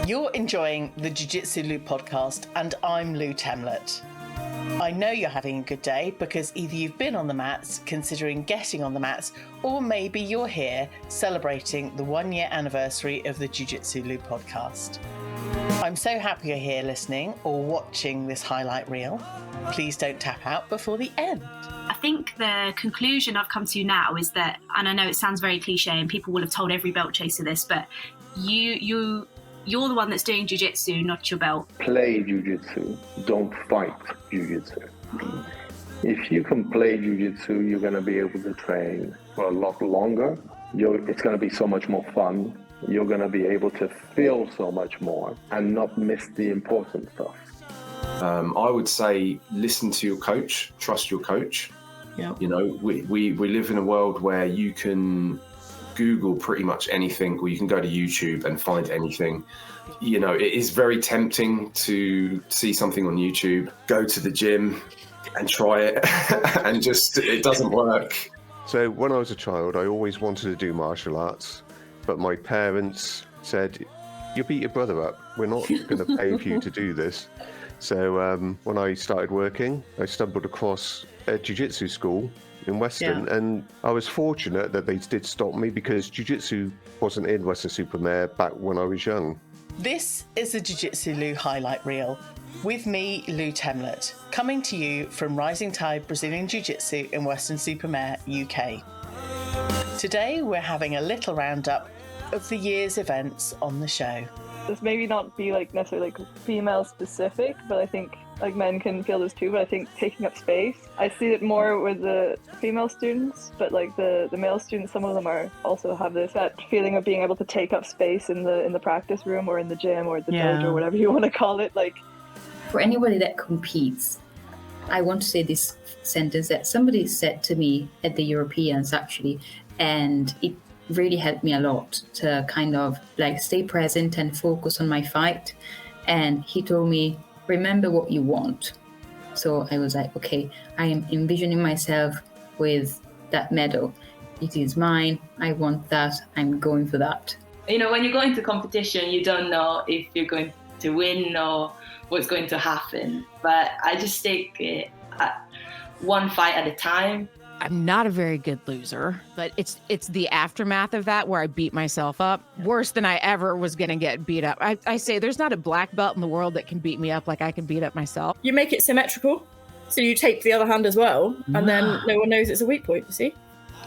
You're enjoying the Jiu Jitsu Lou podcast, and I'm Lou Temlett. I know you're having a good day because either you've been on the mats, considering getting on the mats, or maybe you're here celebrating the 1-year anniversary of the Jiu Jitsu Lou podcast. I'm so happy you're here listening or watching this highlight reel. Please don't tap out before the end. I think the conclusion I've come to now is that, and I know it sounds very cliche and people will have told every belt chaser this, but you're the one that's doing jiu-jitsu, not your belt. Play jiu-jitsu, don't fight jiu-jitsu. If you can play jiu-jitsu, you're going to be able to train for a lot longer. It's going to be so much more fun. You're going to be able to feel so much more and not miss the important stuff. I would say listen to your coach, trust your coach. Yep. You know, we live in a world where you can Google pretty much anything, or you can go to YouTube and find anything. You know, it is very tempting to see something on YouTube, go to the gym and try it and just, it doesn't work. So when I was a child, I always wanted to do martial arts, but my parents said, "You beat your brother up. We're not going to pay for you to do this." So when I started working, I stumbled across a jiu-jitsu school in Western, and I was fortunate that they did stop me because jiu-jitsu wasn't in Western-super-Mare back when I was young. This is the Jiu Jitsu Lou highlight reel with me, Lou Temlett, coming to you from Rising Tide Brazilian Jiu-Jitsu in Western-super-Mare, UK. Today we're having a little roundup of the year's events on the show. This maybe not be necessarily female specific, but I think men can feel this too. But I think taking up space, I see it more with the female students, but the male students, some of them also have that feeling of being able to take up space in the practice room or in the gym or the dojo, whatever you want to call it. For anybody that competes, I want to say this sentence that somebody said to me at the Europeans actually, and it really helped me a lot to kind of stay present and focus on my fight. And he told me, remember what you want. So I was like, okay, I am envisioning myself with that medal. It is mine. I want that. I'm going for that. You know, when you go into competition, you don't know if you're going to win or what's going to happen. But I just take it one fight at a time. I'm not a very good loser, but it's the aftermath of that where I beat myself up worse than I ever was going to get beat up. I say there's not a black belt in the world that can beat me up like I can beat up myself. You make it symmetrical, so you tape the other hand as well, and then no one knows it's a weak point, you see?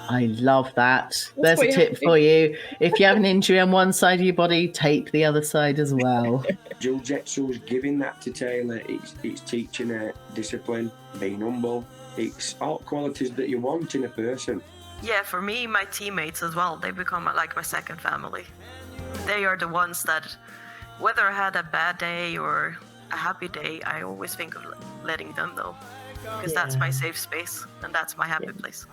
I love that. There's a tip for you. If you have an injury on one side of your body, tape the other side as well. Jiu-Jitsu is giving that to Taylor. It's teaching her discipline, being humble. It's all qualities that you want in a person. Yeah, for me, my teammates as well, they become like my second family. They are the ones that, whether I had a bad day or a happy day, I always think of letting them know. Because that's my safe space and that's my happy place.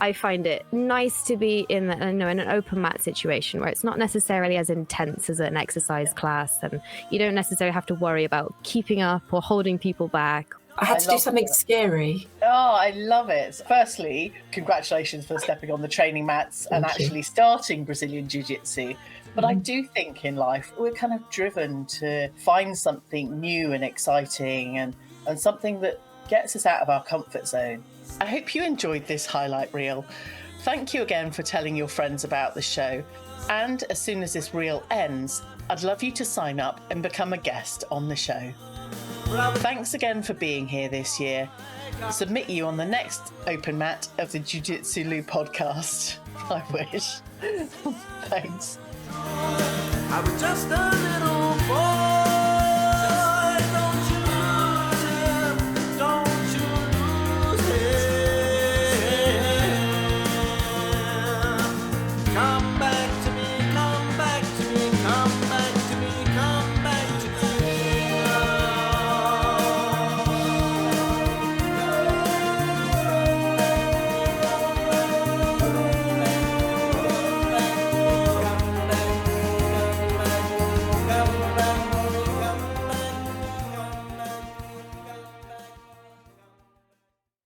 I find it nice to be in an open mat situation where it's not necessarily as intense as an exercise class, and you don't necessarily have to worry about keeping up or holding people back. I had to do something scary. Oh, I love it. Firstly, congratulations for stepping on the training mats and actually starting Brazilian Jiu-Jitsu. But I do think in life, we're kind of driven to find something new and exciting and something that gets us out of our comfort zone. I hope you enjoyed this highlight reel. Thank you again for telling your friends about the show. And as soon as this reel ends, I'd love you to sign up and become a guest on the show. Thanks again for being here this year. Submit you on the next open mat of the Jiu Jitsu Lou podcast. I wish. Thanks. I was just a little boy.